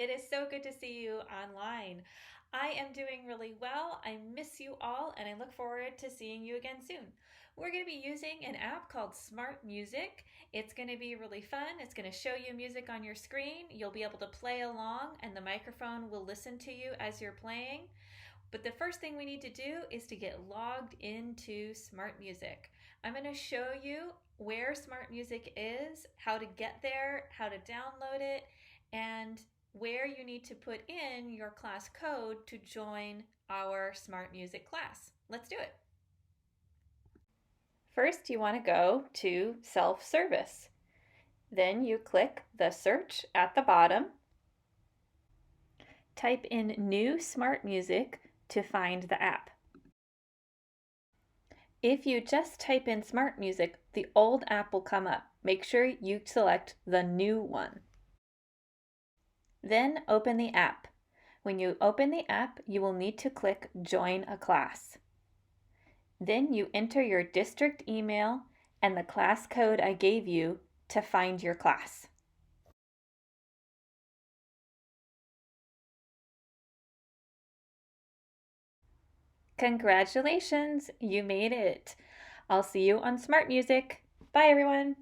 It is so good to see you online. I am doing really well. I miss you all and I look forward to seeing you again soon. We're going to be using an app called Smart Music. It's going to be really fun. It's going to show you music on your screen. You'll be able to play along and the microphone will listen to you as you're playing. But the first thing we need to do is to get logged into Smart Music. I'm going to show you where Smart Music is, how to get there, how to download it, and where you need to put in your class code to join our Smart Music class. Let's do it. First, you want to go to Self-Service. Then you click the search at the bottom. Type in New Smart Music to find the app. If you just type in Smart Music, the old app will come up. Make sure you select the new one. Then open the app. When you open the app, you will need to click Join a Class. Then you enter your district email and the class code I gave you to find your class. Congratulations, you made it. I'll see you on Smart Music. Bye everyone.